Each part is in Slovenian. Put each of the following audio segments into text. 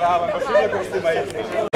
Bravo, pa še ne boste majhni.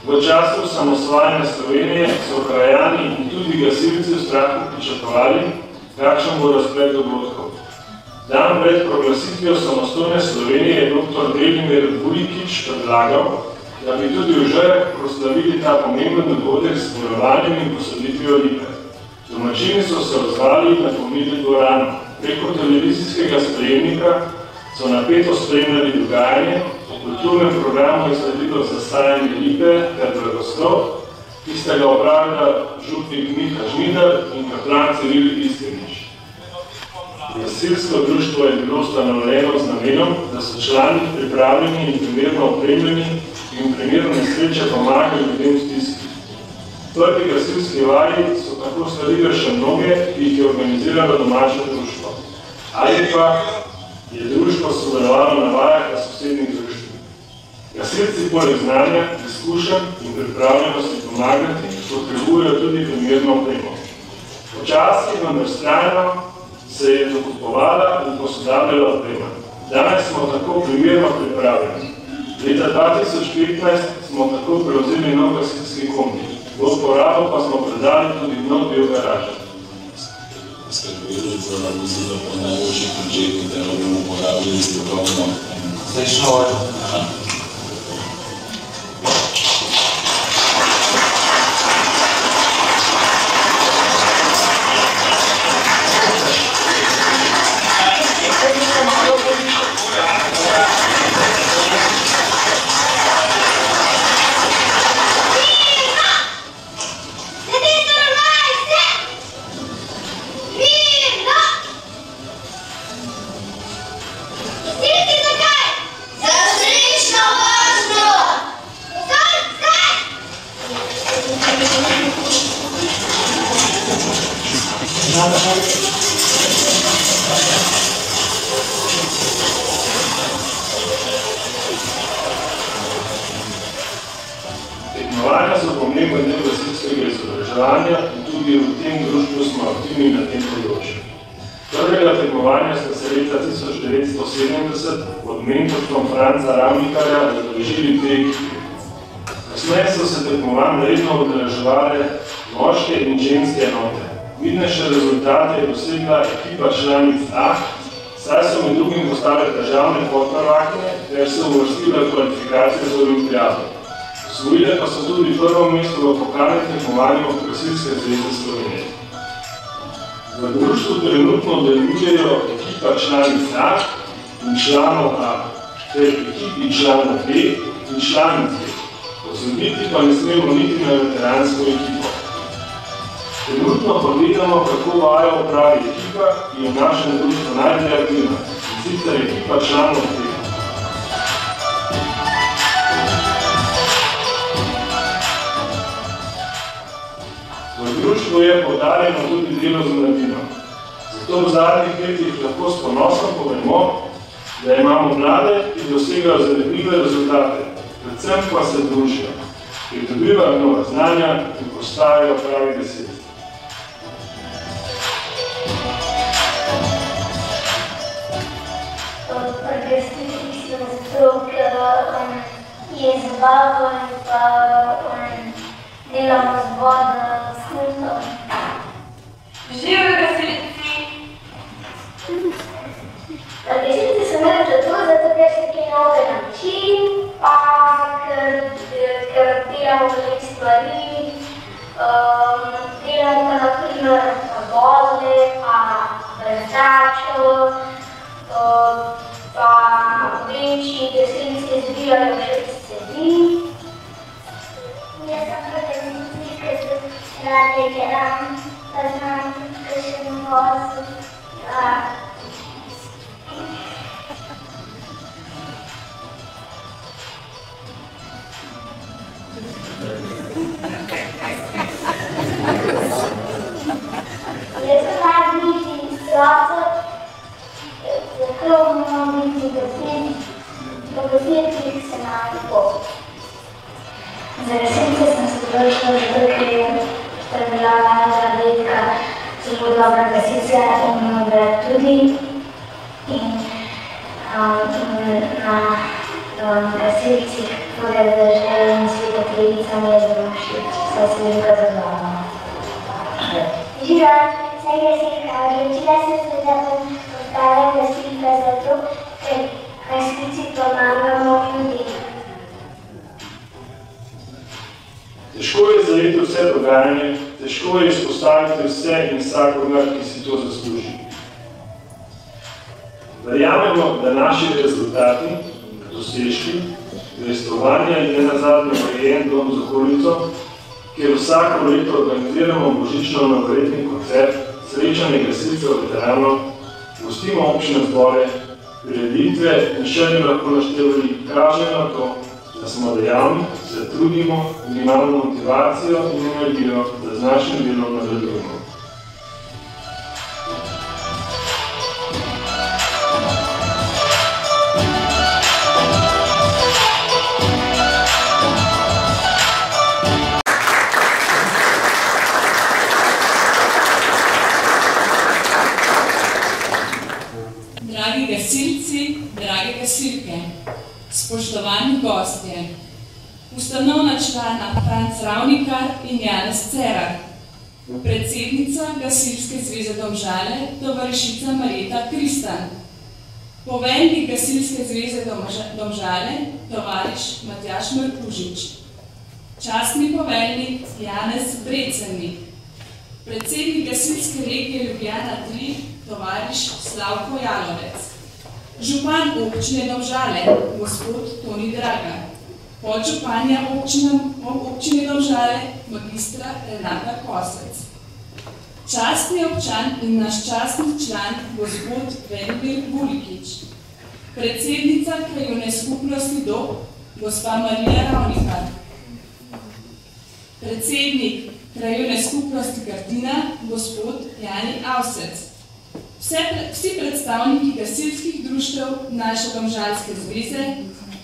V času osamosvajanja Slovenije so krajani in tudi gasilci v strahu pričakovali, kakšen bo razplet dogodkov. Dan pred proglasitvijo samostojne Slovenije je dr. Velimir Vujkič predlagal, da bi tudi v Žreh proslavili ta pomemben dogodek s mirovanjem in posaditvijo lipe. Domačini so se odzvali in napolnili dvorano. Preko televizijskega sprejemnika so napeto spremljali dogajanje, v kulturnem programu je sledilo zastajanje lipe ter blagoslov, ki sta ga opravila župnik Miha Žnidar in kaplan Ciril Istenič. Gasilsko društvo je bilo ustanovljeno z namenom, da so člani pripravljeni in primerno opremljeni in primerno nesreče pomagali ljudem v stiski. Prvi gasilski vaji so tako sledile še mnoge, ki jih je organiziralo domače društvo. Ali pa je društvo sodelovalo na vajah na sosednjih društvih. Gasilci poleg znanja, izkušenj in pripravljenosti pomagati potrebujejo tudi primerno opremo. Počasi, vendar vztrajno se je dokupovala in posodabljala oprema. Danes smo tako primerno pripravljeni. Leta 2015 smo tako prevzeli nov gasilski kombi. V uporabo pa smo predali tudi nov del garaže. Skrbeli za vozilo po najboljših načetih, da jo bomo uporabili strokovno. Zdaj šlo. Tekmovanja so pomemben del gasilskega izobraževanja in tudi v tem društvu smo aktivni na tem področju. Prvega tekmovanja smo se leta 1970 pod mentorstvom Franca Ravnikarja razložili dve ekipi. Kasneje so se tekmovanj redno udeleževale moške in ženske enote. Vidnejše rezultate je dosegla ekipa članic A, saj so med drugim postale državne podprvakinje, ter so uvrstile kvalifikacije za olimpijado. Osvojile pa so tudi prvo mesto v pokalnem tekmovanju Gasilske zveze Slovenije. V društvu trenutno delujejo ekipa članic A in članov A, ter ekipi članov B in članic B. Pozabiti pa ne smemo niti na veteransko ekipo. Trenutno pa vidimo, kako vajo opravi ekipa, ki je v našem društvu najbolj aktivna, in sicer ekipa članov B. V društvu je poudarjeno tudi delo z mladino. Zato v zadnjih letih lahko s ponosom povemo, da imamo mlade, ki dosegajo zanesljive rezultate, predvsem pa se družijo, pridobivajo nova znanja in postajajo pravi gasilci. Gasilci smo zato, ker je zabavno in pa delamo z vodo, s kultom. Živijo gasilci! Gasilci so imeli zato, ker se kaj novega nauči, pa ker delamo veliko stvari, delamo pa na primer vozle, pa vrtačo, pa večji gasilci zbijajo še cevi. Jaz sem pa gasilci, ker se rade delam, pa znam, ker še vozil. Jaz sem rad biti sosed, zato moramo biti gasilci, po gasilcih se nam bo. Za gasilce sem se odločila zato, ker je bila naša dedka zelo dobra gasilca in brat tudi. In na gasilcih poleg države in Sveta Trojica mi je zelo všeč, saj se veliko zabavamo. Živa, sem gasilka, odločila sem se, da bom postala gasilka zato, ker gasilci pomagamo ljudem. Težko je zajeti vse dogajanje, težko je izpostaviti vse in vsakogar, ki si to zasluži. Verjamemo, da naši rezultati, dosežki, dejstvovanja in nenazadnje prejen dom z okolico, kjer vsako leto organiziramo božično novoletni koncert, srečanje gasilcev veteranov, gostimo občine zbore, prireditve in še ne lahko naštevali, kažejo na to, da smo dejavni, se trudimo in imamo motivacijo in energijo, da z našim delom nadaljujemo. Dragi gasilci, drage gasilke, spoštovani gostje, ustanovna člana Franc Ravnikar in Janez Cerar, predsednica Gasilske zveze Domžale, tovarišica Marjeta Kristan, poveljnik Gasilske zveze Domžale, tovariš Matjaž Markužič, častni poveljnik Janez Brecennik, predsednik Gasilske regije Ljubljana 3, tovariš Slavko Jalovec, župan občine Domžale, gospod Toni Draga, podžupanja občine Domžale, magistra Renata Kosec, častni občan in naš častni član, gospod Venimir Bulikič, predsednica krajevne skupnosti Dob, gospa Marija Ravnikar, predsednik krajevne skupnosti Gardina, gospod Jani Avsec, vsi predstavniki gasilskih društev naše Domžalske zveze,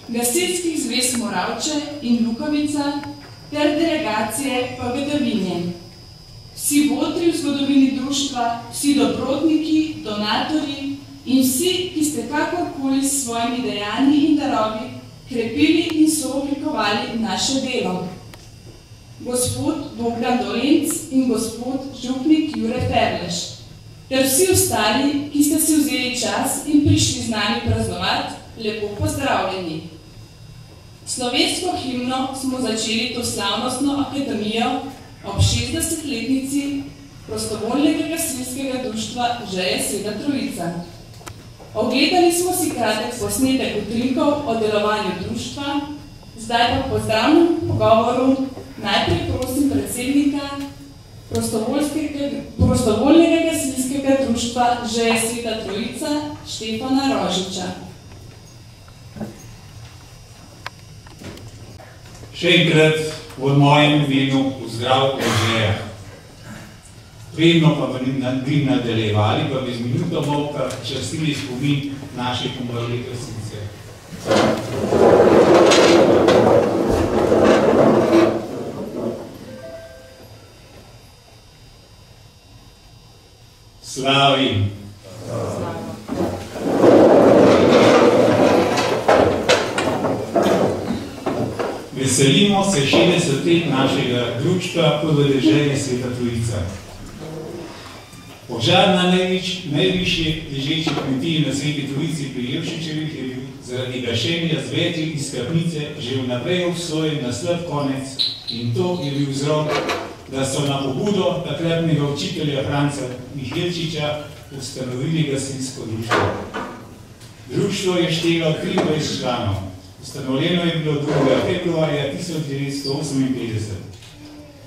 gasilskih zvez Moravče in Lukovica ter delegacije Pogadavinje. Vsi vodri v zgodovini društva, vsi dobrotniki, donatorji in vsi, ki ste kakorkoli s svojimi dejanji in darovi krepili in sooblikovali naše delo. Gospod Bogdan Dolenc in gospod župnik Jure Ferleš, ter vsi ostali, ki ste si vzeli čas in prišli z nami praznovati, lepo pozdravljeni. Slovensko himno smo začeli to slavnostno akademijo ob 60-letnici prostovoljnega gasilskega društva Žeje Sveta Trojica. Ogledali smo si kratek posnetek utrinkov o delovanju društva, zdaj pa po zdravnem pogovoru najprej prosim predsednika prostovoljnega gasilskega društva Žeje Sveta Trojica Štefana Rožiča. Še enkrat v mojem imenu pozdrav od Žeja. Predno pa bi nadaljevali, pa bi z minuto molka častili spomin naših umrlih gasilcev. Slavim! Veselimo se 60 let našega društva Žeje Sveta Trojica. Požar na najvišji ležeči kmetiji na Sveti Trojici pri Levšičevih je bil zaradi gašenja z vetri iz kapnice že vnaprej obsojen na slab konec in to je bil vzrok, da so na pobudo takratnega učitelja Franca Mihelčiča ustanovili gasilsko društvo. Društvo je štelo 23 članov. Ustanovljeno je bilo 2. februarja 1958.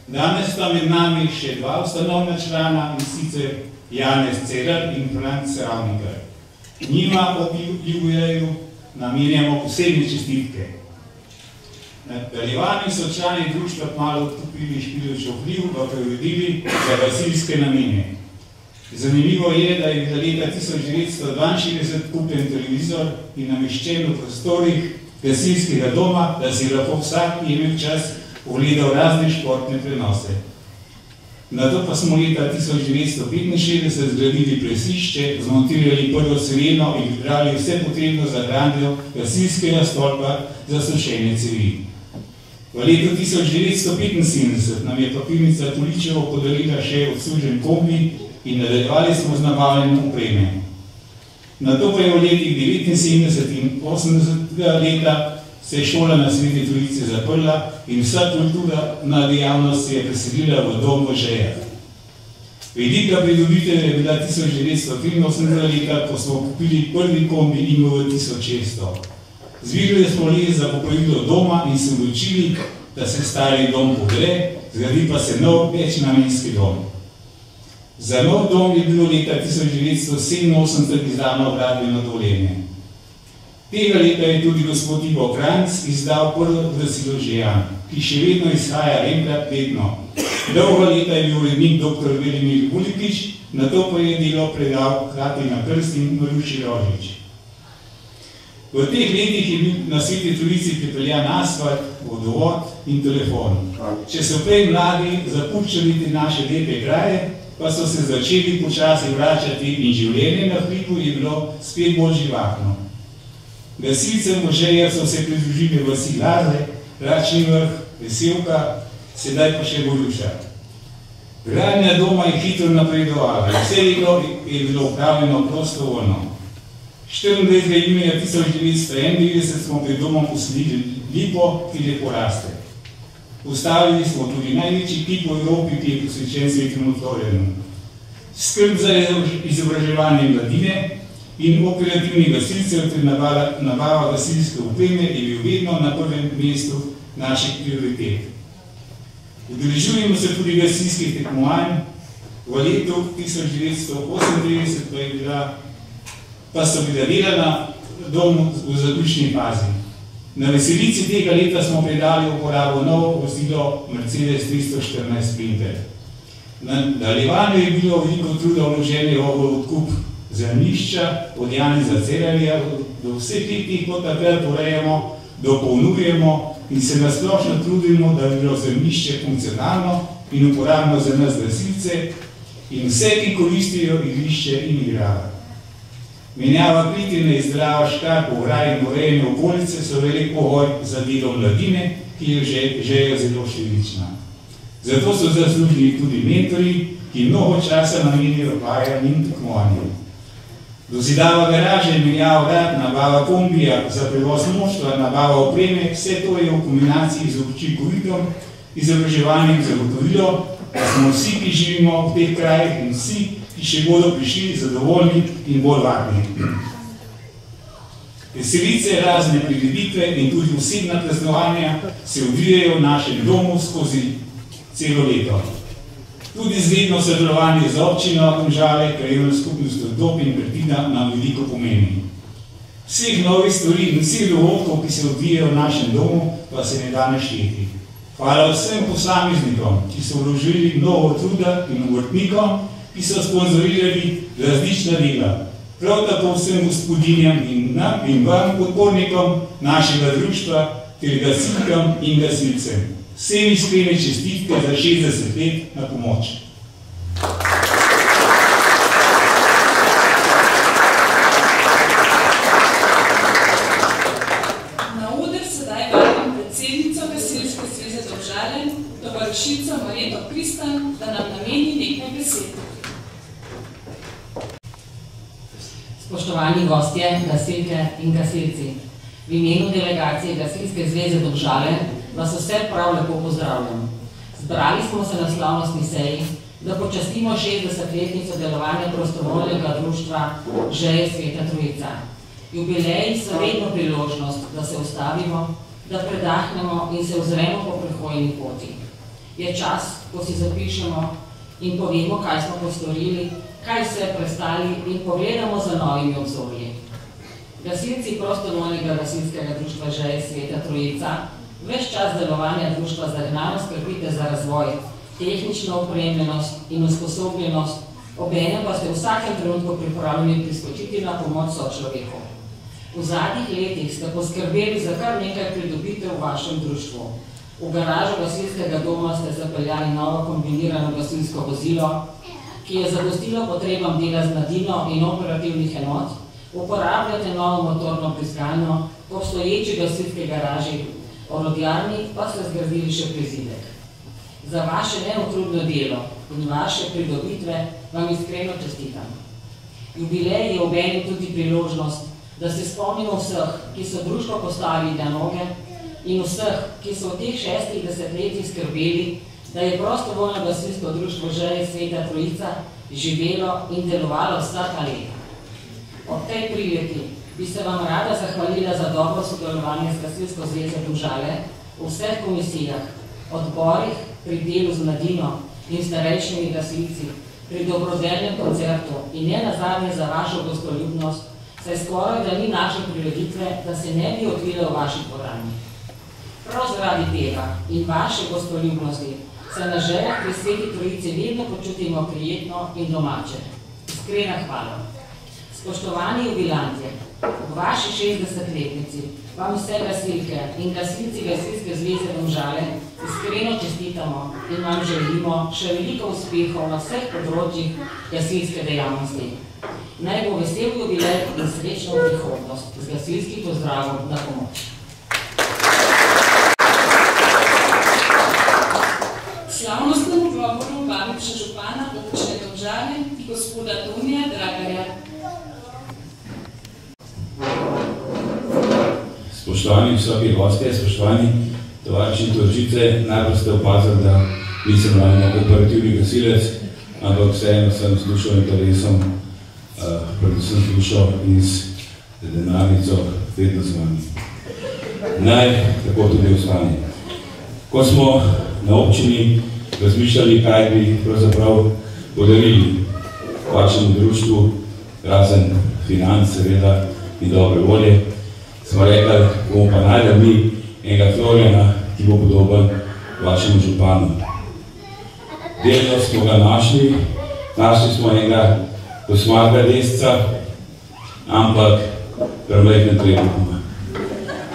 Danes sta med nami še 2 ustanovna člana, in sicer Janez Cerar in Franc Ravnikar. Njima ob jubileju namenjamo posebne čestitke. Na nadaljevanju so člani društva kmalu odkupili Špilečev vpliv v prevodili za gasilske namene. Zanimivo je, da je bila leta 1962 kupljen televizor in nameščen v prostorih gasilskega doma, da si lahko vsak imel čas pogledal razne športne prenose. Nato pa smo leta 1965 zgradili plesišče, zmontirali prvo sireno in pripravili vse potrebno za gradnjo gasilskega stolpa za sušenje cevi. V letu 1975 nam je papirnica Toličevo podarila še odslužen kombi in nadaljevali smo z nabavljanjem opreme. Nato pa je v letih 79 in 80 leta se je šola na Sveti Trojici zaprla in vsa kulturna dejavnost se je preselila v dom v Žejah. Velika pridobitev je bila 1983 leta, ko smo kupili prvi kombi IMV 1600. Zvirili smo les za popravilo doma in se odločili, da se stari dom pogre, zgradi pa se nov večnamenski dom. Za nov dom je bilo leta 1987 izdano gradbeno dovoljenje. Tega leta je tudi gospod Ivo Kranjc izdal prvo glasilo Žejan, ki še vedno izhaja enkrat letno. Dolga leta je bil urednik dr. Velimir Vulipič, nato pa je delo predal Katarina Krst in Maruši Rožič. V teh letih je bil na Sveti Trojici pripeljan asfalt, vodovod in telefon. Če so prej mladi zapuščali te naše lepe kraje, pa so se začeli počasi vračati in življenje na hribu je bilo spet bolj živahno. Gasilcem Možeja so se pridružili vasi Laze, Račni Vrh, Veselka, sedaj pa še Goruša. Gradnja doma je hitro napredovala, vse delo je bilo upravljeno prostovoljno. 24. junija 1991 smo pred domom posadili lipo, ki lepo raste. Postavili smo tudi največji kip v Evropi, ki je posvečen Svetemu Florjanu. Skrb za izobraževanje mladine in operativnih gasilcev ter nabava gasilske opreme je bil vedno na prvem mestu naših prioritet. Udeležujemo se tudi gasilskih tekmovanj. V letu 1938 pa so bila dela na domu v zaključni fazi. Na veselici tega leta smo predali uporabo novo vozilo Mercedes 314 Sprinter. Na nadaljevanju je bilo veliko truda vloženega v odkup zemljišča, od Janeza Cerarja do vseh tih potakrat urejamo, dopolnjujemo in se nasplošno trudimo, da bi bilo zemljišče funkcionalno in uporabno za nas gasilce in vse, ki koristijo igrišče in igrava. Menjava plitine, izdelava škarpov, raj in urejene okolice so velik pogoj za delo mladine, ki je že zelo številčna. Zato so zaslužni tudi mentori, ki mnogo časa namenijo vajanju in tekmovanju. Dozidava garaže, menjava vrat, nabava kombija za prevoz moštva, nabava opreme, vse to je v kombinaciji z učinkovitim izobraževanjem zagotovilo, da smo vsi, ki živimo v teh krajih in vsi, ki še bodo prišli zadovoljni in bolj varni. Veselice, razne prireditve in tudi osebna praznovanja se odvijajo v našem domu skozi celo leto. Tudi zgledno sodelovanje z občino Domžale, krajevno skupnostjo Dob in Pertina nam veliko pomeni. Vseh novih stvari in vseh dogodkov, ki se odvijajo v našem domu, pa se ne da našteti. Hvala vsem posameznikom, ki so vložili mnogo truda in obrtnikom, ki so sponzorirali različna dela. Prav tako vsem gospodinjam in vam podpornikom našega društva ter gasilkam in gasilcem. Vsem iskrene čestitke za 60 let na pomoč. Na oder sedaj vabim predsednico Gasilske zveze Domžale, tovarišico Marjeto Kristan, da nam nameni nekaj besed. Spoštovani gostje, gasilke in gasilci, v imenu delegacije Gasilske zveze Domžale vas vse prav lepo pozdravljam. Zbrali smo se na slavnostni seji, da počastimo 60-letnico delovanja prostovoljnega društva Žeje Sveta Trojica. Jubileji so vedno priložnost, da se ustavimo, da predahnemo in se ozremo po prehojni poti. Je čas, ko si zapišemo in povemo, kaj smo postorili, kaj vse prestali in pogledamo za novimi obzorji. Gasilci prostovoljnega gasilskega društva Žeje Sveta Trojica ves čas delovanja društva zagnano skrbite za razvoj, tehnično opremljenost in usposobljenost, obenem pa ste v vsakem trenutku pripravljeni priskočiti na pomoč sočloveku. V zadnjih letih ste poskrbeli za kar nekaj pridobitev v vašem društvu. V garažo gasilskega doma ste zapeljali novo kombinirano gasilsko vozilo, ki je zadostilo potrebam dela z mladino in operativnih enot, uporabljate novo motorno brizgalno, v obstoječi gasilski garaži, orodjarni pa ste zgradili še prizidek. Za vaše neutrudno delo in vaše pridobitve vam iskreno čestitam. Jubilej je obenem tudi priložnost, da se spomnimo vseh, ki so društvo postavili na noge in vseh, ki so v teh 6 desetletjih skrbeli, da je prostovoljno gasilsko društvo Želje Sveta Trojica živelo in delovalo vsa ta leta. Ob tej priliki bi se vam rada zahvalila za dobro sodelovanje z Gasilsko zvezo Domžale v vseh komisijah, odborih, pri delu z mladino in starejšimi gasilci, pri dobrodelnem koncertu in ne nazadnje za vašo gostoljubnost, saj skoraj da ni naše prireditve, da se ne bi odvile v vaši dvorani. Prav zaradi tega in vaše gostoljubnosti se na Željah pri Sveti Trojici vedno počutimo prijetno in domače. Iskrena hvala. Spoštovani jubilantje, v vaši 60-letnici vam vse gasilke in gasilci Gasilske zveze Domžale iskreno čestitamo in vam želimo še veliko uspehov na vseh področjih gasilske dejavnosti. Naj bo vesel jubilej in srečno prihodnost z gasilskih pozdravov na pomoč. Slavnostnemu govoru vabim še župana občine Domžale, gospoda Tonija Dragarja. Spoštovani visoki gostje, spoštovani tovariši Toržice, najprej ste opazili, da nisem ravno operativni gasilec, ampak vseeno sem slušal interesom, predvsem slušal iz denarnico vedno z vami. Naj tako tudi ostane. Ko smo na občini razmišljali, kaj bi pravzaprav podarili vašemu društvu, razen financ, seveda, in dobre volje, smo rekli, bomo pa najdel mi enega Florjana, ki bo podoben vašemu županu. Delno smo ga našli smo enega kosmatega desca, ampak premajhne trebuhoma.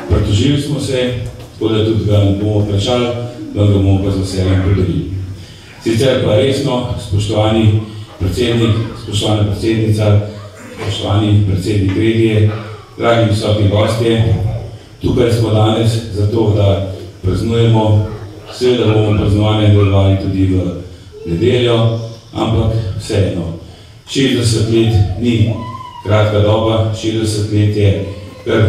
Pritožili smo se, tako da tudi ga ne bomo plačali, da ga bomo pa z veseljem podarili. Sicer pa resno, spoštovani predsednik, spoštovana predsednica, spoštovani predsednik regije, dragi visoki gostje, tukaj smo danes zato, da praznujemo, seveda bomo praznovanje nadaljevali tudi v nedeljo, ampak vseeno, 60 let ni kratka doba, 60 let je kar,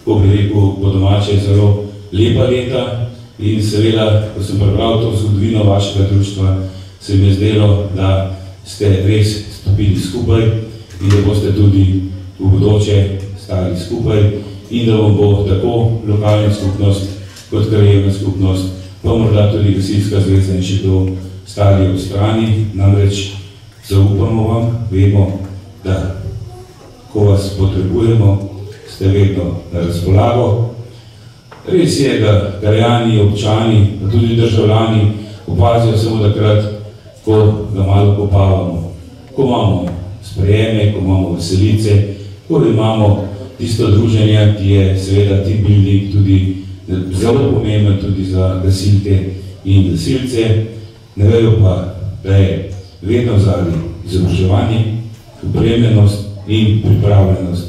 ko bi rekel, po domače zelo lepa leta in seveda, ko sem prebral to zgodovino vašega društva, se mi je zdelo, da ste res stopili skupaj in da boste tudi v bodoče stali skupaj in da vam bo tako lokalna skupnost kot krajevna skupnost, pa morda tudi Gasilska zveza in še kdo stali v strani, namreč zaupamo vam, vemo, da ko vas potrebujemo, ste vedno na razpolago. Res je, da krajani, občani, pa tudi državljani opazijo samo takrat, ko ga malo popavamo, ko imamo sprejeme, ko imamo veselice, ko imamo tisto druženje, ki je seveda team building tudi zelo pomemben tudi za gasilke in gasilce. Ne vejo pa, da je vedno zadnji izobraževanje, opremljenost in pripravljenost,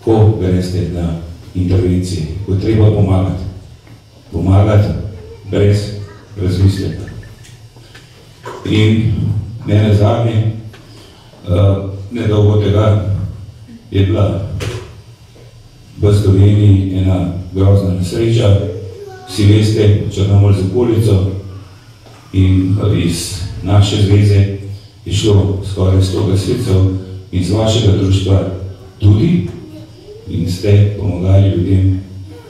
ko greste na intervencije, ko treba pomagati. Pomagati brez razmisleka. In mene zadnje, nedolgo tega je bila v Sloveniji ena grozna nesreča. Vsi veste, Črnomolj z okolico in iz naše zveze je šlo skoraj 100 gasilcev in z vašega društva tudi in ste pomagali ljudem,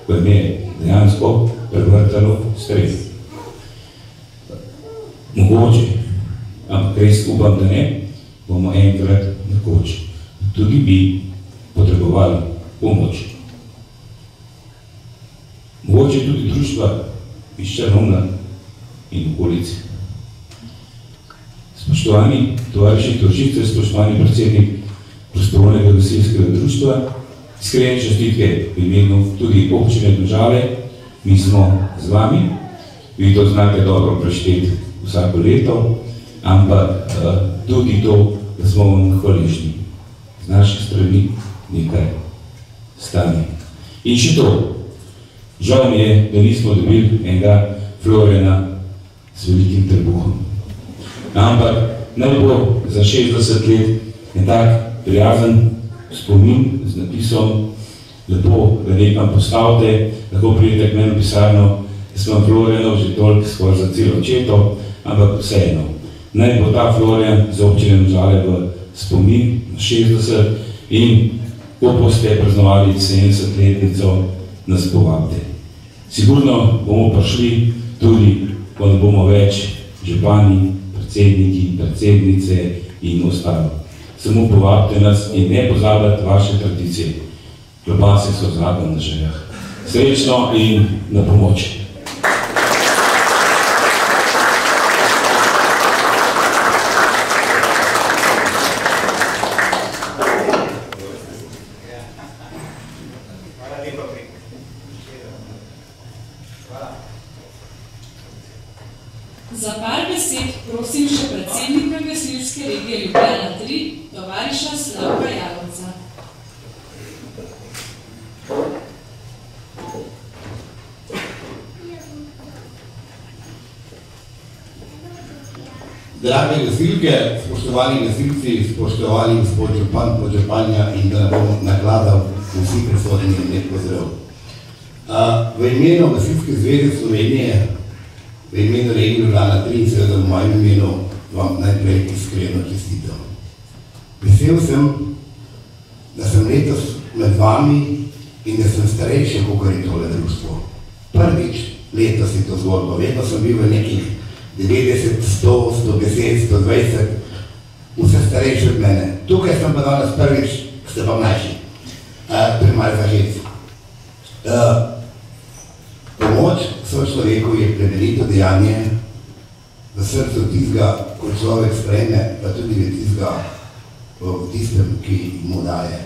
ko je dejansko prevrtalo streh. Mogoče, ampak res upam, da ne, bomo enkrat nekoč tudi bi potrebovali pomoč. Mogoče tudi društva iz Črnomlja in okolice. Spoštovani tovariši Toržice, spoštovani predsednik prostovoljnega gasilskega društva, iskrene čestitke v imenu tudi občine Domžale, mi smo z vami, vi to znate dobro prešteti vsako leto, ampak tudi to, da smo vam hvaležni. Z naših strani nekaj stane. In še to, žal mi je, da nismo dobili enega Florjana s velikim trebuhom. Ampak ne bo za 60 let en tak prijazen spomin z napisom, lepo ga nekam postavite, lahko pridete k meni v pisarno Jaz imam Florijanov že toliko skoraj za celo četo, ampak vseeno. Naj bo ta Florijan z občine Domžale v spomin na 60 in ko boste praznovali 70-letnico, nas povabite. Sigurno bomo prišli tudi, ko ne bomo več župani, predsedniki, predsednice in ostalo. Samo povabite nas in ne pozabljate vaše tradicije. Klobase so zraven na željah. Srečno in na pomoč. Za par besed prosim še predsednika gasilske regije Ljubljana 3, tovariša Slavka Jalovca. Drage gasilke, spoštovani gasilci, spoštovani gospod župan, podžupanja in da ne bom nakladal vsi prisotni lep pozdrav. V imenu Gasilske zveze Slovenije, v imenu regije Ljubljana 3 in seveda v mojem imenu vam najprej iskreno čestitam. Vesel sem, da sem letos med vami in da sem starejši, kakor je tole društvo. Prvič letos je to zgodba, vedno sem bil v nekih 90, 100, 110, 120, vse starejši od mene. Tukaj sem pa danes prvič, ste pa mlajši. To je malo zažec. Pomoč sočloveku je plemenito dejanje v srcu tistega, ko človek sprejme, pa tudi v tistem, ki mu daje.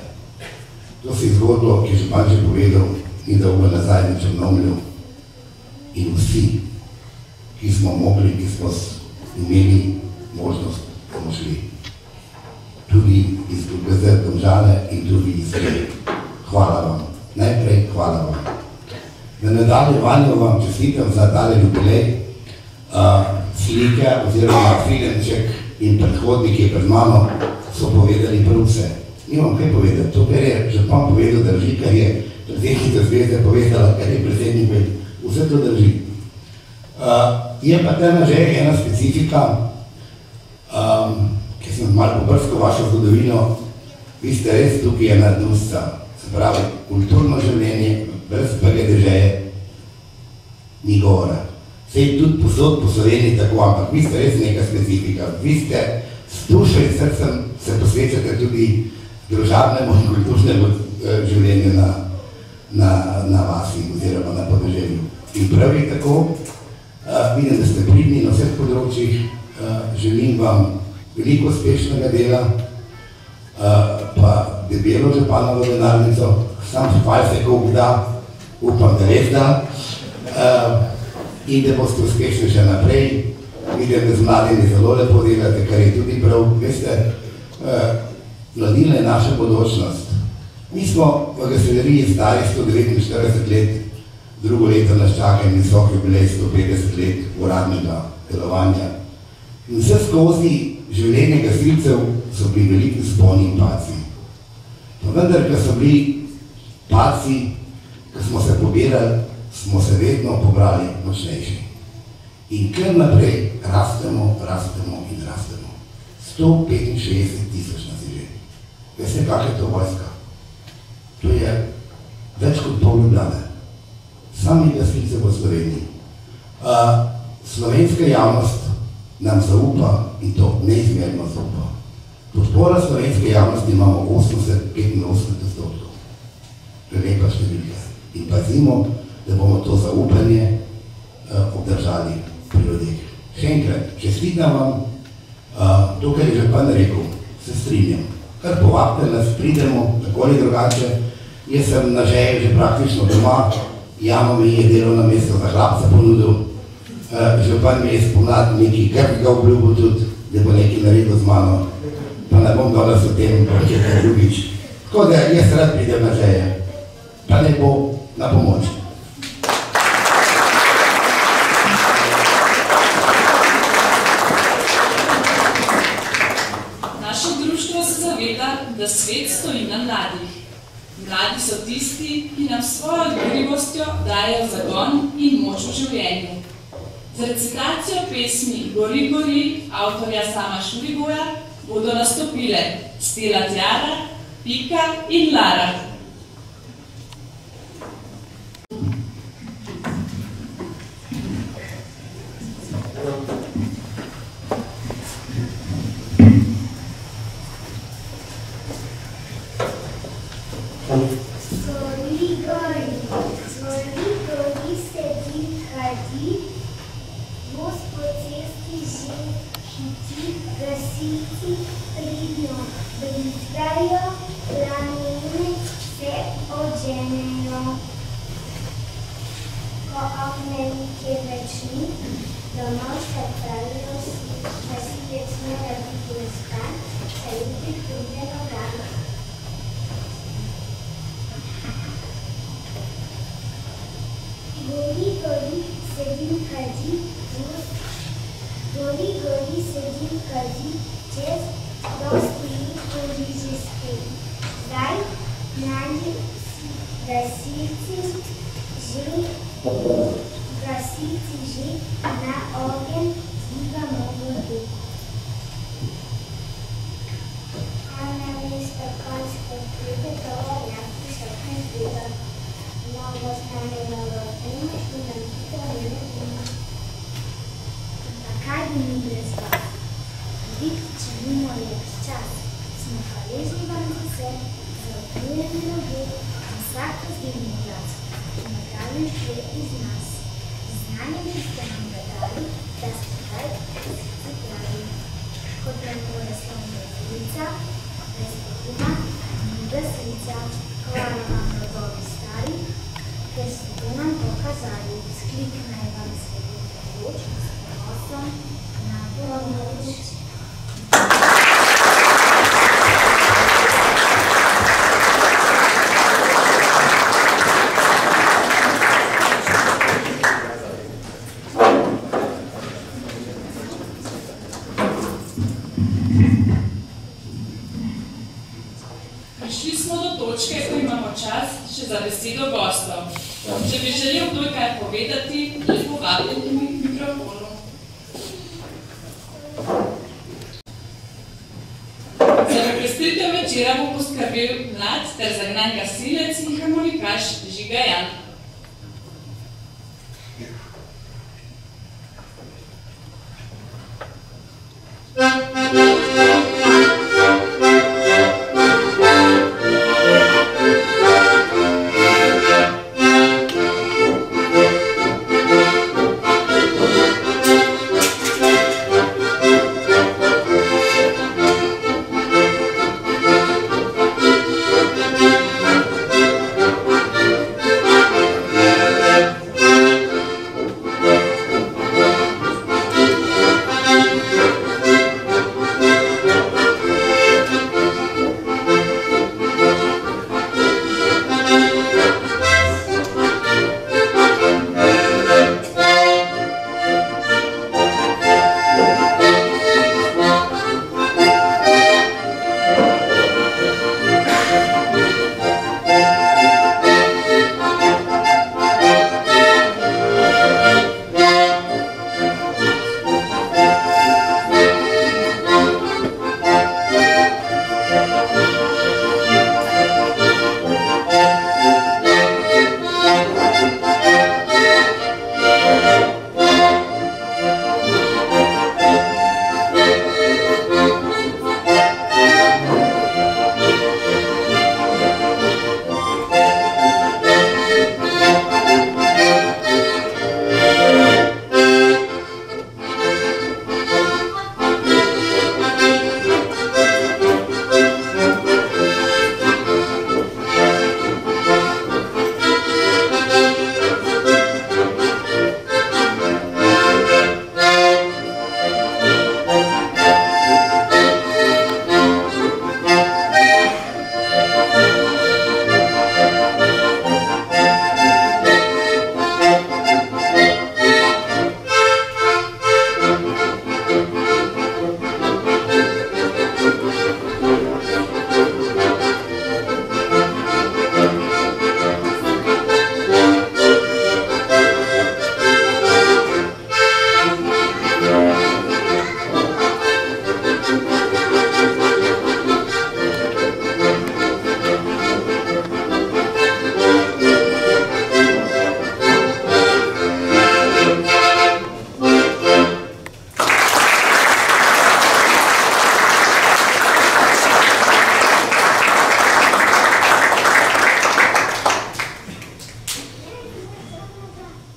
To se je zgodilo, ki je župan že povedal, ni dolgo nazaj na Črnomlju. In vsi, ki smo mogli, ki smo imeli možnost, bomo šli. Tudi iz GZ Domžale in tudi iz Gre. Hvala vam. Najprej hvala vam. V nadaljevanju vam čestitam za tale jubilej. Slike oziroma filmček in predhodniki pred mano so povedali prav vse. Nimam kaj povedati. To, kar je župan povedal, drži, kar je predsednica zveze povedala, kar je predsednik povedal. Vse to drži. Je pa tema že ena specifika, ki sem malo pobrskal vašo zgodovino. Vi ste res tukaj ena dusca, se pravi, kulturno življenje, brez BGD-žeje, ni govora. Sej tudi posod po Sloveniji tako, ampak vi ste res neka specifika. Vi ste s dušo in srcem se posvečate tudi družabnemu in kulturnemu življenju na vasi oziroma na podeželju. In prav je tako, vidim, da ste pridni na vseh področjih, želim vam veliko uspešnega dela, pa debelo županovo denarnico, sam hvala se koliko da, upam, da res da, in da boste uspešni še naprej. Vidim, da z mladimi zelo lepo delate, kar je tudi prav. Veste, mladina je naša bodočnost. Mi smo v gasileriji stari 149 let, drugo leto nas čaka in visok jubilej 150 let uradnega delovanja. In vse skozi življenje gasilcev so bili veliki vzponi in padci. Pa vendar, ko so bili padci, ko smo se pobirali, smo se vedno pobrali močnejši. In kar naprej rastemo, rastemo in rastemo. 165 000 nas je že. Veste, kak je to vojska? To je več kot pol Ljubljane. Sami gasilci v Sloveniji. Slovenska javnost nam zaupa in to neizmerno zaupa. Podpora slovenske javnosti imamo 80-85%. Prelepa številka. In pazimo, da bomo to zaupanje obdržali pri ljudeh. Še enkrat, čestitam vam, to, kar je župan rekel, se strinjam. Kar povabite nas, pridemo, tako ali drugače. Jaz sem na žeji že praktično doma, Jano mi je delovno mesto za hlapca ponudil, župan mi je spomlad nekaj krvega obljubil tudi, da bo nekaj naredil z mano, pa ne bom danes o tem, če je drugič. Tako da jaz rad pridem na žeje, pa ne bo na pomoč. Naše društvo se zaveda, da svet stoji na mladih. Mladi so tisti, ki nam svojo odkrivostjo dajo zagon in moč v življenju. Z recitacijo pesmi Gori, gori, avtorja Sama Šurigoja, bodo nastopile Stela Tjara, Pika in Lara. Prišli smo do točke, ko imamo čas še za besedo gostov. Če bi želel kdo kaj povedati, lepo vabljen k mikrofonu. Za prekrstitev večera bo poskrbel mlad ter zagnan gasilec in harmonikaš Žiga Jan. Thank you.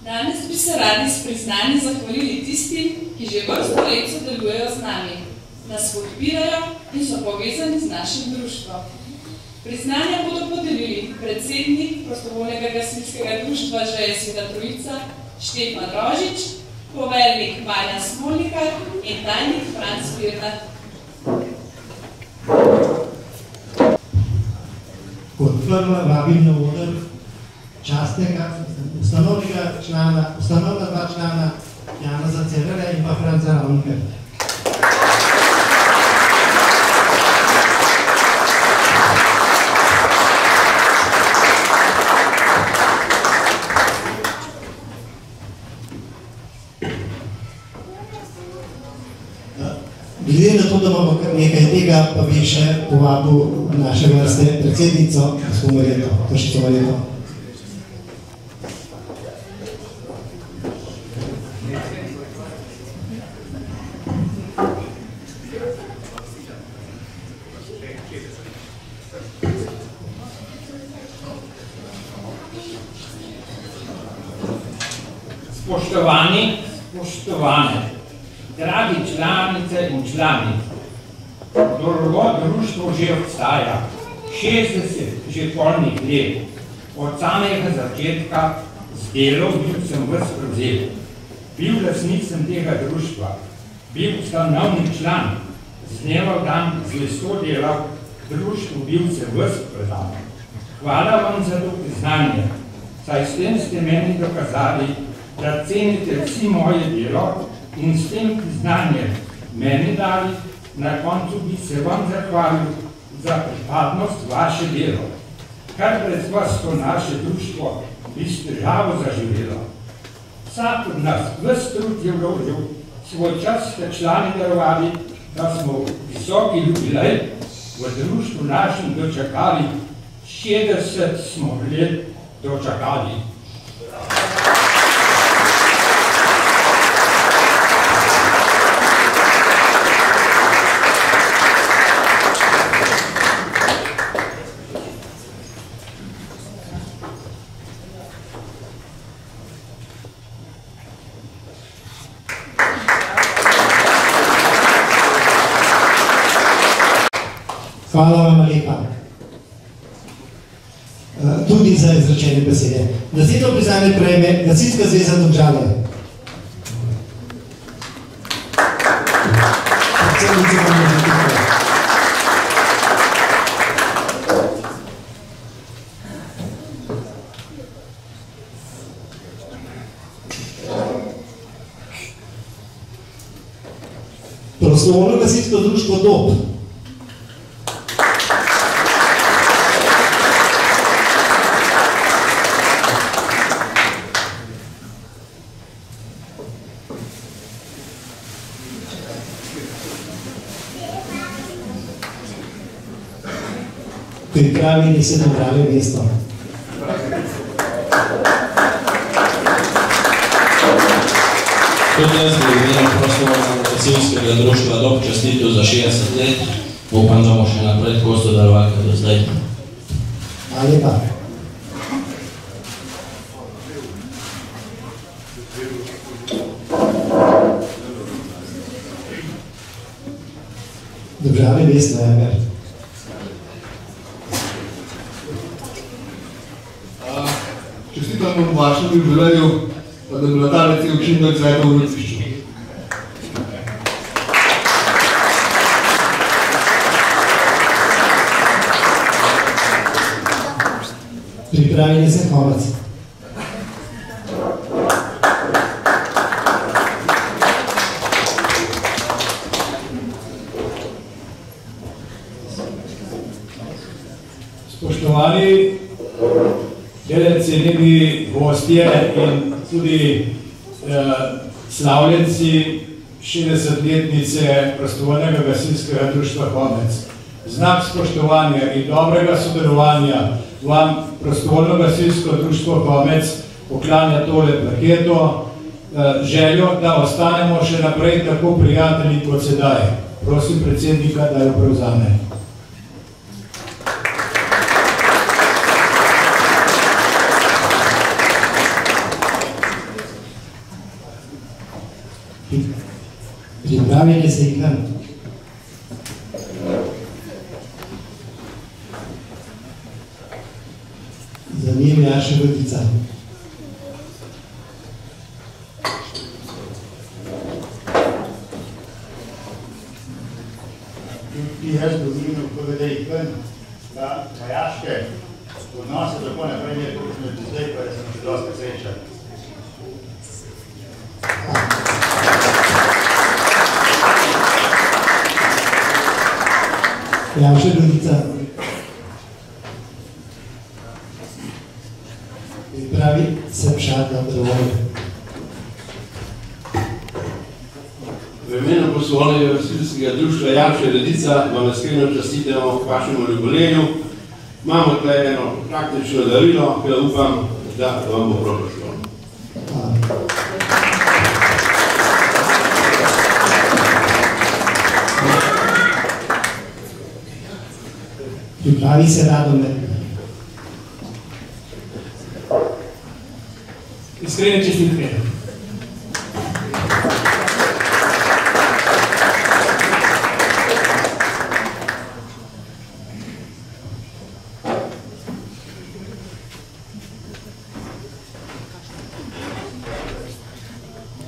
Danes bi se radi s priznanji zahvalili tistim, ki že vrsto let sodelujejo z nami, nas podpirajo in so povezani z našim društvom. Priznanja bodo podelili predsednik Prostovoljnega gasilskega društva Želje Sveta Trojica Štefan Rožič, poveljnik Marjan Smolnikar in tajnik Franc Pirnat. Kot prva vabim na oder častnega ustanovna dva člana Janeza Cererja in pa Franca Ravnika. Glede na to, da imamo kar nekaj tega, pa bi še povabil naše vrste predsednico, gospod Marjeto, Tršico Marjeto. Spoštovani, spoštovane, dragi članice in člani, Drogo društvo že obstaja 60 že polnih let. Od samega začetka z delom bil sem ves prevzel. Bil lastnik sem tega društva, bil ustanovni član, z dneva v dan zvesto delal, društvu bil sem ves predan. Hvala vam za to priznanje, saj s tem ste meni dokazali, da cenite vsi moje delo in s tem priznanjem meni dali, na koncu bi se vam zahvalil za pripadnost vaše delo. Kar brez vas to naše društvo bi s težavo zaživelo. Vsak od nas ves trud je vložil, svoj čas ste člani darovali, da smo visoki jubilej v društvu našem dočakali, 60 smo let dočakali. Hvala vam lepa. Tudi za izrečene besede. Naslednjo priznanje prejme Gasilska zveza Domžale. Prostovoljno gasilsko društvo Dob. Pripravili se Domžale mesto. Tudi jaz bi imel prostovoljnega gasilskega društva Dob častitev za 60 let. Upam, da bomo še naprej tako sodelovali kot do zdaj. Hvala lepa. Domžale mesto, Herbert. Čestitam v vašem jubileju, da bi bila ta recimo učinek cveta v vrtišču. Pripravili se konec. Spoštovani cenjeni gostje in tudi slavljenci 60-letnice Prostovoljnega gasilskega društva Homec. Znak spoštovanja in dobrega sodelovanja vam Prostovoljno gasilsko društvo Homec poklanja tole plaketo, željo, da ostanemo še naprej tako prijatelji kot sedaj. Prosim predsednika, da jo prevzame. Pripravili se jih ven. Za njim Jaša Vodica. Ki jaz dovolim povede jih ven, da vojaške odnose tako naprej je, kot smo do zdaj, pa sem še dosti srečen. Jaša Vodica. Pravi Sepšat Dobrovolj. V imenu poslovnega gasilskega društva Jaša Vodica vam iskreno častitamo k vašemu jubileju. Imamo tukaj eno praktično darilo, ki upam, da vam bo prav prišlo. Pripravi se Radomer. Iskrene čestitke.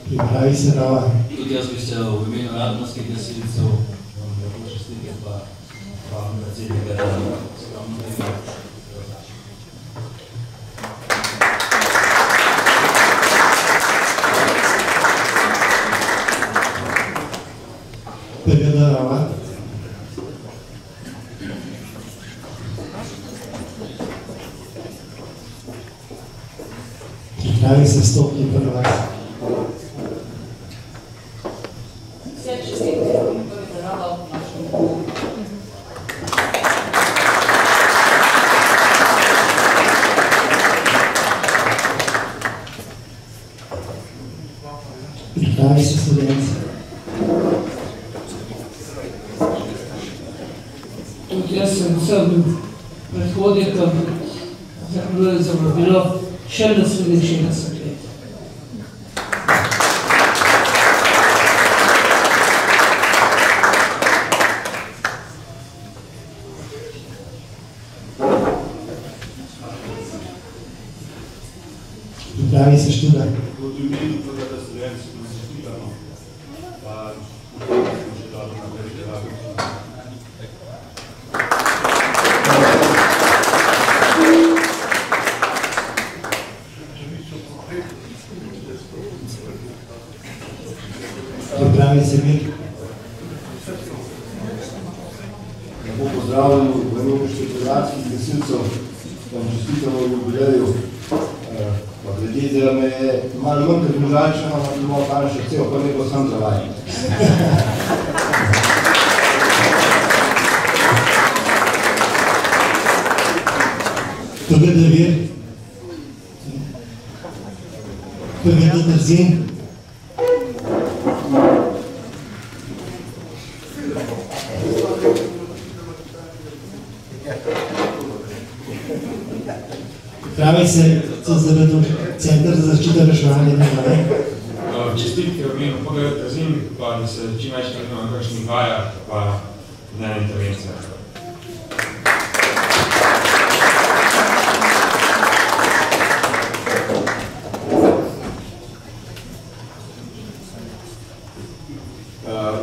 Pripravi se Rava. Tudi jaz bi se v imenu radnostnih gasilcev čestitke pa predsednika skromnega. Pegada Rava. Pripravi se Stopni Prvak. Vse čestitke, prvi rada v našem klubu. Pripravi se Studenci. Tudi jaz sem vsem predhodnikom zahvaljujem za vabilo še naslednjih 60 let. Pripravi se Študa. V imenu Prvega Slovenskega čestitamo, pa smo še dobro naprej delali. Pripravi se Mir. Lepo pozdravljamo v imenu štipendijskih gasilcev, vam čestitamo v jubileju. Pa glede, da me je malo manj kot Žalčana, pa bi malo kar še cel, pa ne bo sam zavajal. Pegada Vir. Pegada Trzin. Pravi se CZRD, Center za zaščito reševanja države. Čestitke v imenu Pegada Trzin, pa da se čim več naredimo na kakšnih vajah, pa dnevna intervencija.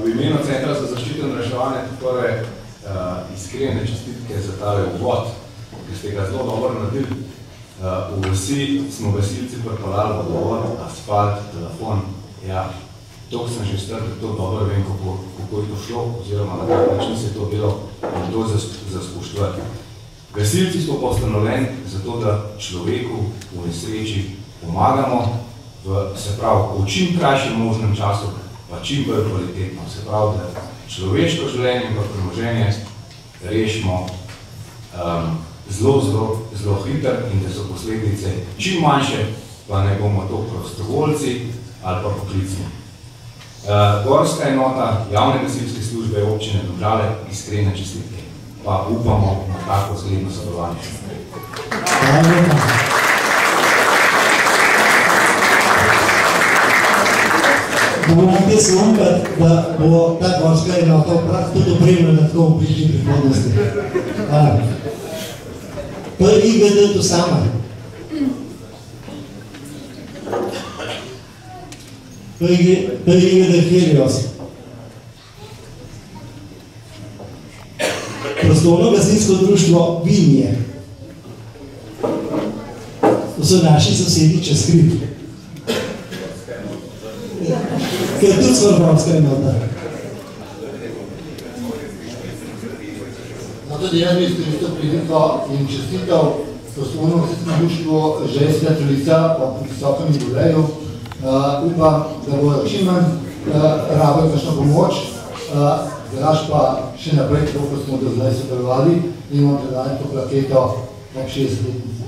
V imenu Centra za zaščito in reševanje prve iskrene čestitke za tale uvod, ki ste ga zelo dobro naredili. V vsi smo gasilci pripeljali vodovod, asfalt, telefon. Ja, to sem že star, da to dobro vem, kako je to šlo, oziroma na kak način se je to bilo in to za spoštovati. Gasilci smo pa ustanovljeni zato, da človeku v nesreči pomagamo, se pravi, v čim krajšem možnem času, pa čim bolj kvalitetno. Se pravi, da človeško življenje in premoženje rešimo zelo hiter in da so posledice čim manjše, pa ne bomo to prostovoljci ali pa poklicni. Gorska enota javne gasilske službe občine Domžale iskrene čestitke, pa upamo na tako zgledno sodelovanje. bomo mogli slumpati, da bo ta gorska enota tudi opremljena tako v bližnji prihodnosti. Prvi IGD to sama. Prvi IGD Helios. Prostovoljno gasilsko društvo Vinje. To so naši sosedi čez hrib. Ker tudi Svorbovska enota. Tudi jaz bi izkoristil priliko in čestital prostovoljno gasilsko društvo Željska Trolica po visokem jubileju. Upam, da bodo čim manj rabili kakšno pomoč, drugače pa še naprej, tako kot smo do zdaj sodelovali in bomo predali to plaketo ob 60-letnici.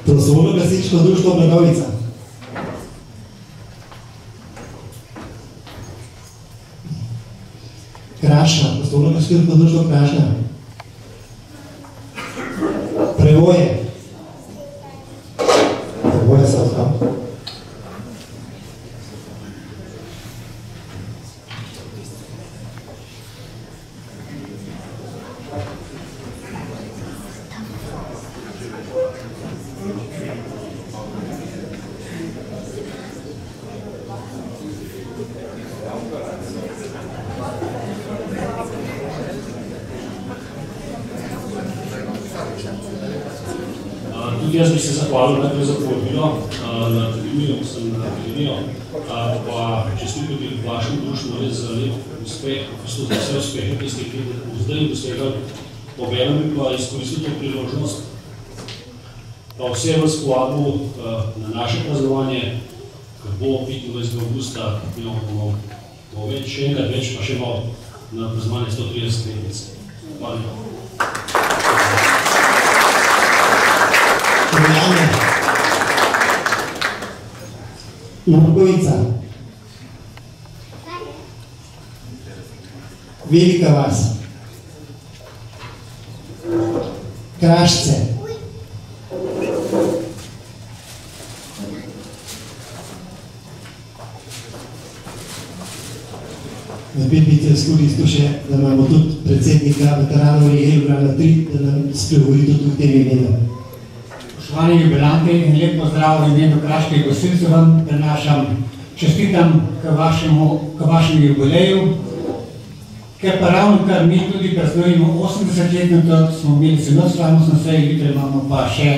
Prostovoljno gasilsko društvo Blagovica. Krašna, prostovoljno gasilsko društvo Krašna. Prevoje. Prevoje se odhav. Tudi jaz bi se zahvalil najprej za povabilo na akademijo, sem na akademijo, pa čestitam tudi vašem društvu res za lep uspeh, za vse uspehe, ki ste jih zdaj dosegali. Obenem bi pa izkoristil to priložnost, pa vse vas povabil na naše praznovanje, kar bo 25. avgusta, bo več, še enkrat več, pa še malo na praznovanje 130 letnice. Hvala lepa. Ljubljana, Lukovica, Velika vas, Krašce, Napet bi te izkoristil še, da imamo tudi predsednika veteranov Rege Ljubljana 3, da nam spregovori tudi v tem imenu. Spoštovani jubilanti in lep pozdrav v imenu kraških gasilcev vam prenašam, čestitam k vašemu jubileju, ker pa ravno kar mi tudi praznujemo 80-letnico, smo imeli zelo slavnostno sejo, jutri imamo pa še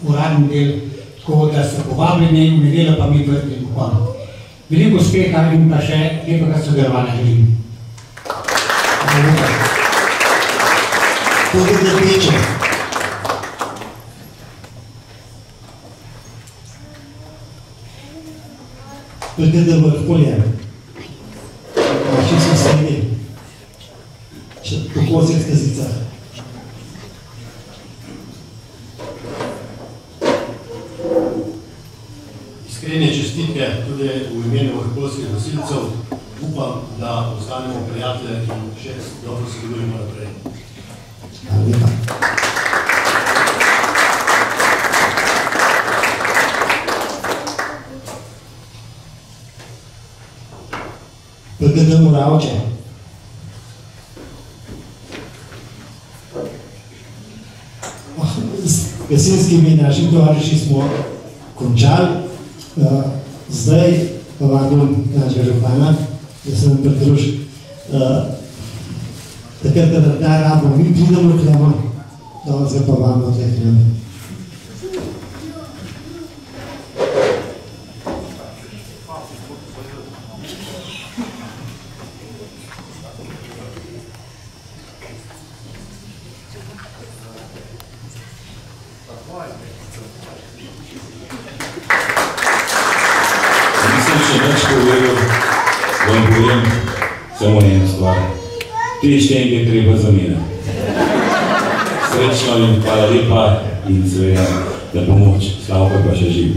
uradni del, tako da ste povabljeni, v nedeljo pa mi vrtimo kon. Veliko uspeha in pa še lepega sodelovanja želim. Tudi Drpeče. PGD Vrhpolje, naši sosedi, po Kozjih Stazicah. Iskrene čestitke tudi v imenu vrhpolskih gasilcev. Upam, da ostanemo prijatelje in še dobro sodelujemo naprej. Hvala lepa. PGD Moravče. S gasilskimi našimi tovariši smo končali, zdaj pa vabim našega župana, da se nam pridruži. Takrat, da ta rabo mi pridemo klemo, danes ga pa vabimo tle klemo. Vam povem samo eno stvar. Te štenke treba zamenjati. Srečno in hvala lepa in seveda za pomoč. Slavko pa še živ.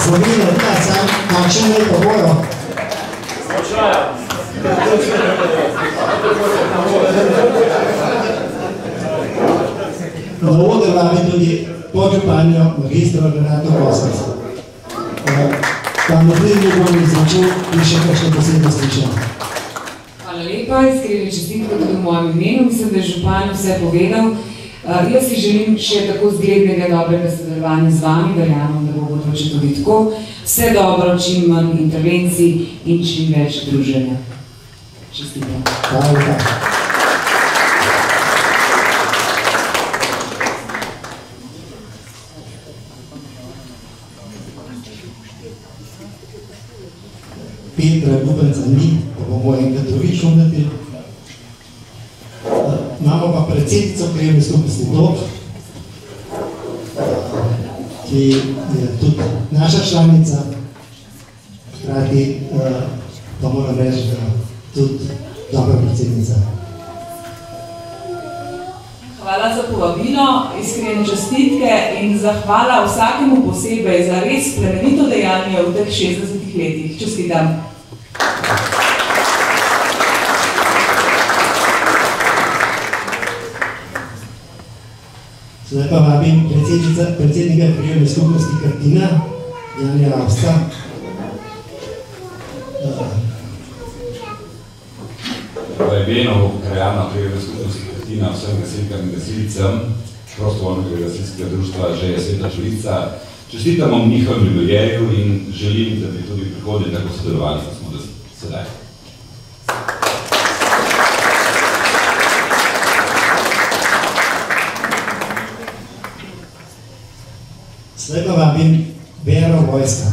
Zamenjati, sam kakšen je pa bojo? Počaja. Na oder vabim tudi podžupanjo magistro Renato Kosec. Pa naprej mi bom izračil in še kakšne posebno slišal. Hvala lepa, iskrene čestitke tudi v mojem imenu. Mislim, da je župan vse povedal. Jaz si želim še tako zglednega dobrega sodelovanja z vami, verjamem, da bo bodoče tudi tako. Vse dobro, čim manj intervencij in čim več druženja. Čestitam. Hvala lepa. Petra Gubenca ni, pa bomo enkrat drugič umneti. Imamo pa predsednico krajevne skupnosti Dob, ki je tudi naša članica, hkrati pa moram reči, da tudi dobra predsednica. Hvala za povabilo, iskrene čestitke in zahvala vsakemu posebej za res plemenito dejanje v teh 60 letih. Čestitam. Zdaj pa vabim predsednika krajevne skupnosti Krtina, Janija Avsta. V imenu krajana krajevne skupnosti Krtina vsem gasilkam in gasilcem prostovoljnega gasilskega društva Želja Sveta Čulica čestitamo njihovem jubileju in želim, da bi tudi v prihodnje tako sodelovali, kot smo sedaj. Zdaj pa vabim Vero Vojska.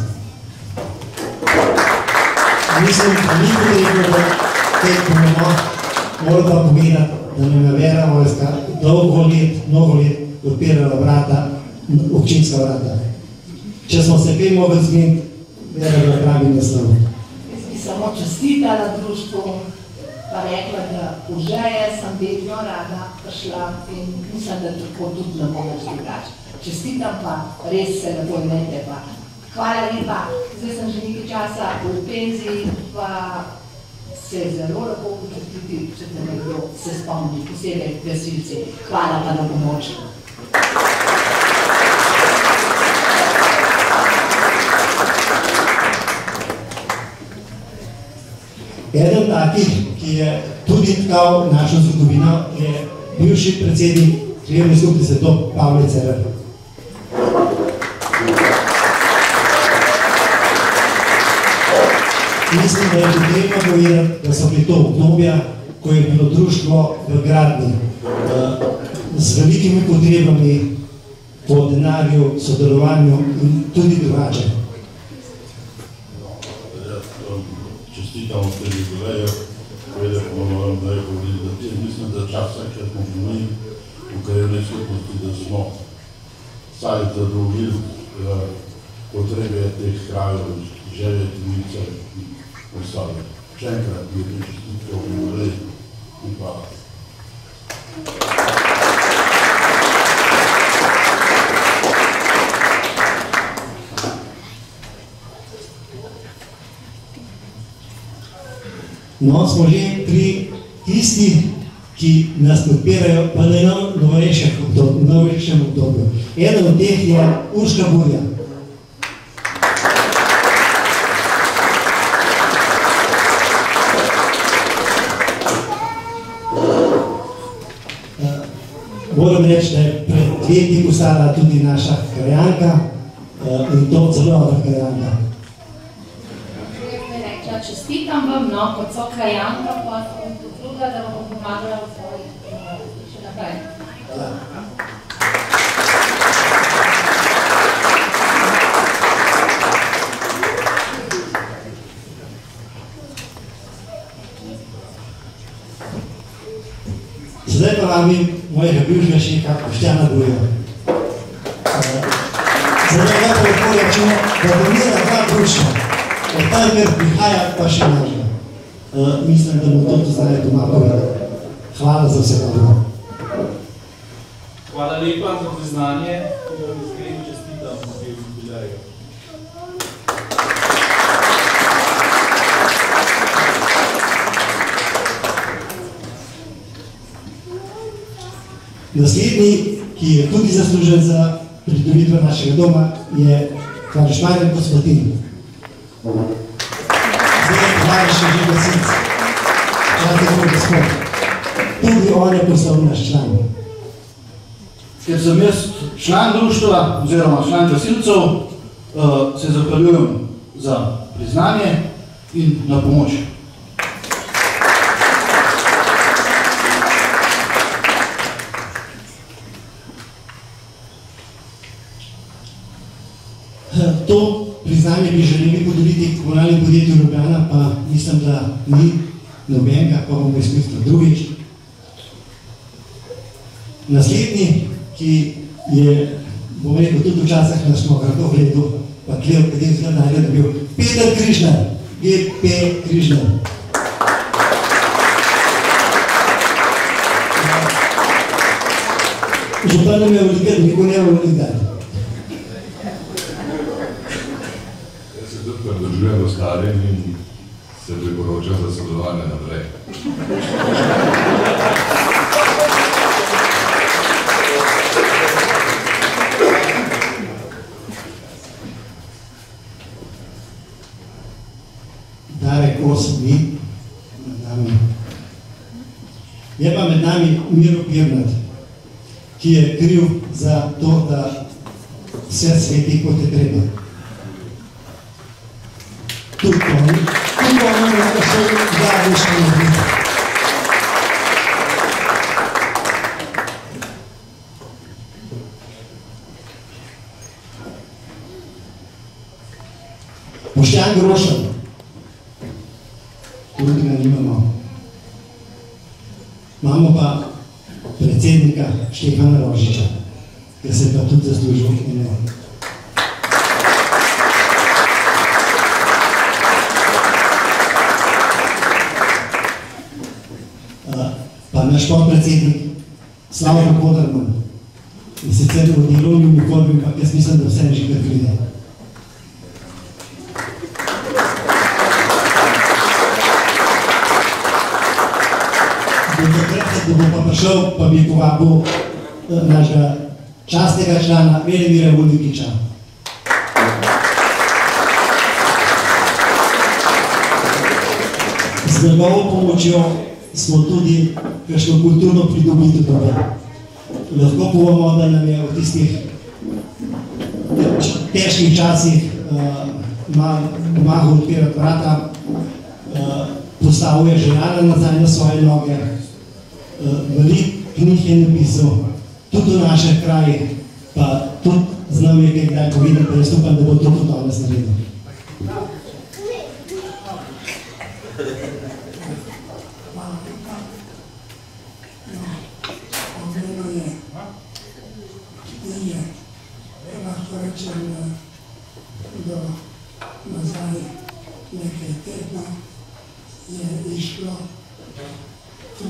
Mislim, da ni potrebno, da tekmemo, moram pa povedati, da nam je Vera Vojska mnogo let odpirala vrata, občinska vrata. Če smo se kaj mogli zmeniti, Vera je pravi naslov. Jaz bi samo čestitala društvu, pa rekla, da v Želje sem vedno rada prišla in mislim, da tako tudi ne bo več drugače. Čestitam pa, res se lepo imejte pa. Hvala lepa, zdaj sem že nekaj časa v penziji, pa se zelo lepo počutiti, če te nekdo se spomni, posebej gasilci. Hvala pa na pomoč. Eden takih, ki je tudi tkal našo zgodovino, je bivši predsednik krajevne skupnosti Dob Pavle Cerar. Mislim, da je potrebno povedati, da so bili to obdobja, ko je bilo društvo v gradnji z velikimi potrebami po denarju, sodelovanju in tudi drugače. Čestitam v tem jubileju, povedati pa moram, da je povedati, da mislim, da časa, ker smo mi v krajevni skupnosti, da smo saj zadovoljili potrebe teh krajev, Želje, Čulice in ostale. Še enkrat mi je čestitke v jubilej in hvala. No, smo že pri tistih, ki nas podpirajo pa na novejšem obdobju. Eden od teh je Urška Burja. Moram reči, da je pred leti postala tudi naša krajanka in to zelo dobra krajanka. Čestitam vam, no, kot so krajanka, pa sem potrudila, da vam pomagala v svoji še naprej. Zdaj pa vabim mojega bivšega šefa Boštjana Buja. Za njega pa lahko rečemo, da donira dva društva. Od tam, ker prihaja, pa še naša. Mislim, da bo to zdaj doma povedal. Hvala za vse dobro. Hvala lepa za priznanje, ki vam iskreno čestitam v tem jubileju. Naslednji, ki je tudi zaslužen za pridobitev našega doma, je Šmarjan Gospodin. Zdaj je Hvala še že gasilc. Čas je gospod. Tudi on je postal naš član. Ker sem jaz član društva oziroma član gasilcev, se zahvaljujem za priznanje in na pomoč. To priznanje bi želeli podeliti komunalnim podjetju Ljubljana, pa mislim, da ni nobenega, pa bomo izmislili drugič. Naslednji, ki je, bom rekel, tudi včasih nas smo grdo gledal, pa tle, v katerem zgled najde, da bil Peter Križnar, G.P. Križnar. Župan nam je velika, da nikoli ne bo velik dan. Jaz se tudi pridružujem ostalim in se priporočam za sodelovanje naprej. Darek 8 dni med nami. Je pa med nami Miro Pirnat, ki je kriv za to, da vse sveti kot je treba. Tudi on je prišel zadnjišnji narediti. Boštjan Grošelj, tudi ga nimamo. Imamo pa predsednika Štefana Rožiča, ki se pa tudi zaslužil in ne. Pa naš podpredsednik Slavko Koderman, in sicer v delovni uniformi, ampak jaz mislim, da vse že kar pride. Da bo pa prišel, pa bi povabil našega častnega člana Velimira Vodikiča. Z njegovo pomočjo smo tudi kakšno kulturno pridobitev dobili. Lahko povemo, da nam je v tistih težkih časih pomahal odpirati vrata, postavil je žena nazaj na svoje noge, veliko knjig je napisal, tudi v naših krajih, pa tudi znam je kaj kdaj povedati, da jaz upam, da bo to tudi danes naredil. Lahko rečem, do nazaj nekaj tedna je išlo 33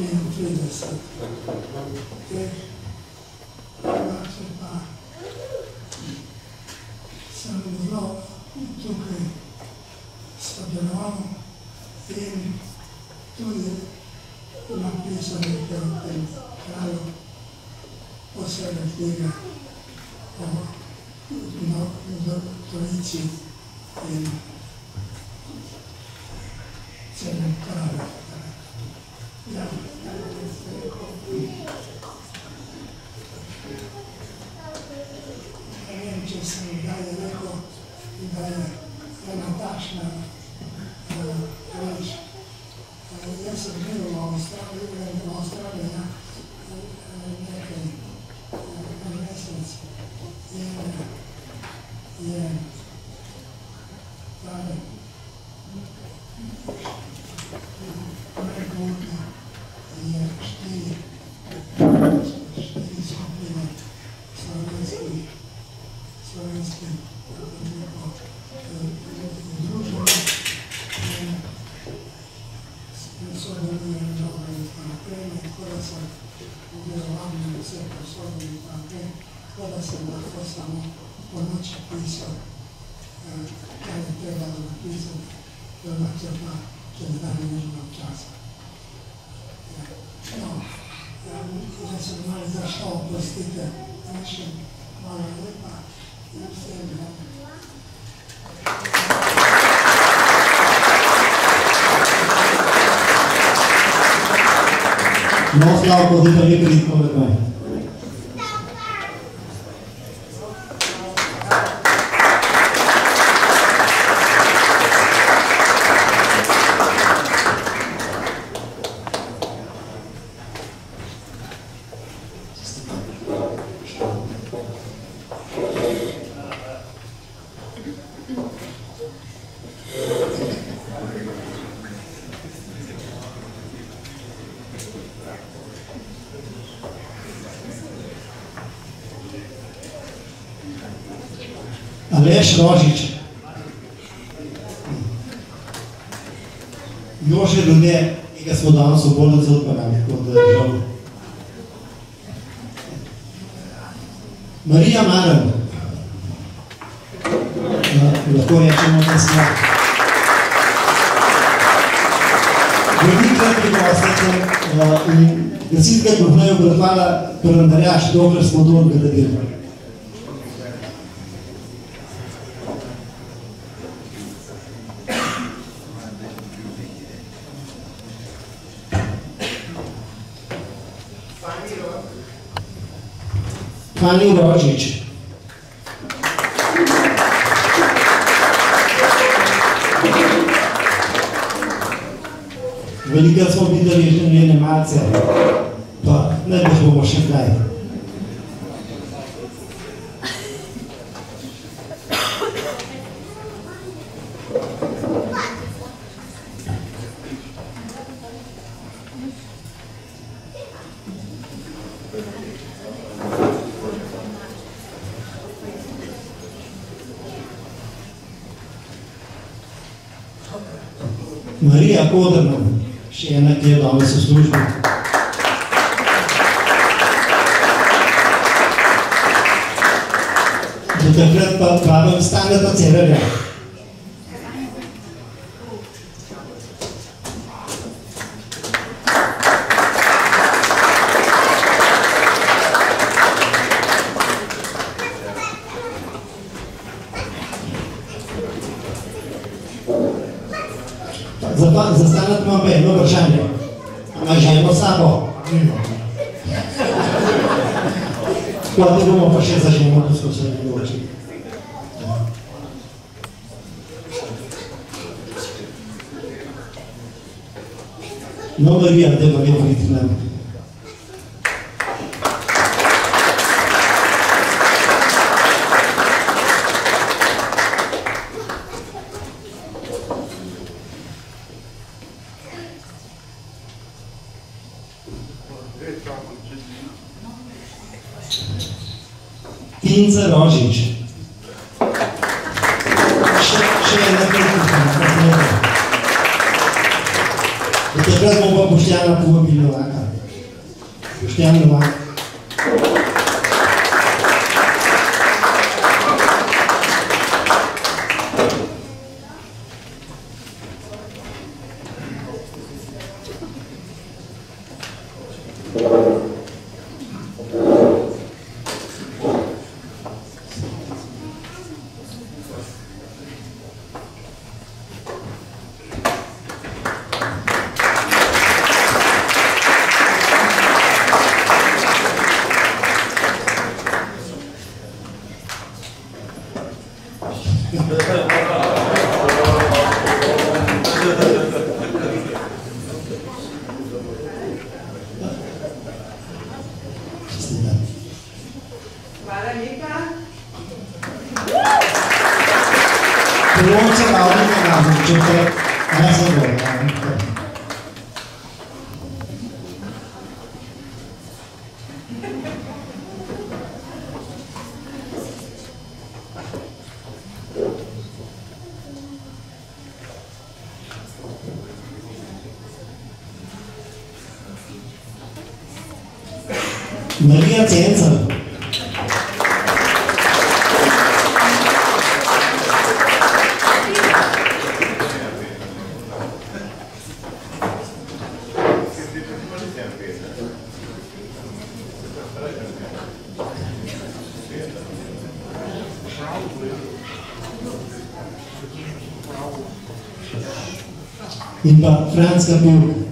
teh, drugače pa sem zelo tukaj sodeloval in tudi napisal nekaj o tem kraju, posebej knjiga o Trojici in celem kraju. Ja, ne vem, če sem kdaj rekel, da je ena takšna reč. Jaz sem bil v Avstraliji nekaj mesec in je tale Mergotna je štiri skupine slovenskih družbe in sodelujejo dobro in tako naprej, tako da sem vjeroval vse posode in tako naprej, tako da sem lahko samo po noči pisal, kaj je treba napisati, drugače pa čez dan ne imam časa. No, da sem malo zašel, prostite, našim, hvala lepa in vsem dobro. No, Slavko, zdaj pa lepo ritmo vrkaj. Aleš Rožič, Jože Lune, ki ga smo danes v bolnici odpeljali, kot da je žal. Marija Maren, lahko rečemo, da smo velikrat prigostnice in gasilka Gruhnejo obrazovala kalendarjaš, dokler smo dolgo da delali. Fani Rožič. Velikrat smo videli že njene malce, pa najbolj bomo še kdaj. Marija Kodrna, še ena, ki je danes v službi. Do takrat pa pravim Staneta Cerarja. Za Stanet imam pa jedno vprašanje. Imaš ženo s sabo? Potem bomo pa še za ženo, ko smo se odločili. No, Marija, da pa vedno vidite nam. Tinca Rožič. Še ena kritika. Do takrat bomo pa Boštjana povabili Novaka. Boštjan Novak. Hvala lepa. Polovica ravnega razum, če te ne zadovolj. Marija Cencer. In pa Franc Kapjuk.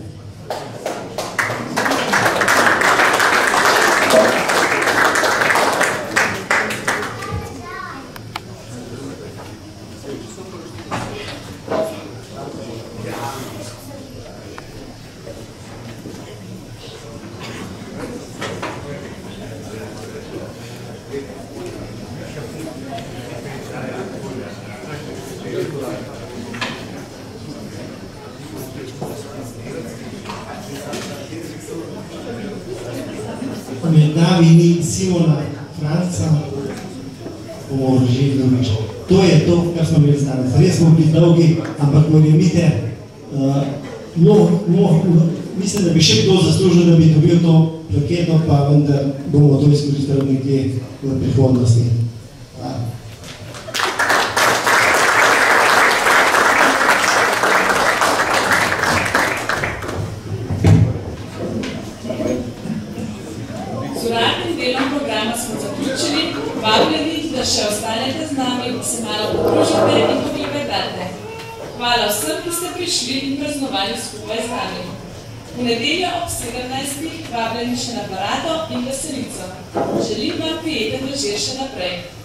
Med nami ni Simona Franca, bomo vložili drugič. To je to, kar smo imeli danes. Res smo bili dolgi, ampak verjemite, mislim, da bi še kdo zaslužil, da bi dobil to plaketo, pa vendar bomo to izkoristili nekje v prihodnosti. Še ostanete z nami, se malo podružite in poklepetate. Hvala vsem, ki ste prišli in praznovali skupaj z nami. V nedeljo ob 17. vabljeni še na parado in veselico. Želim vam prijeten večer še naprej.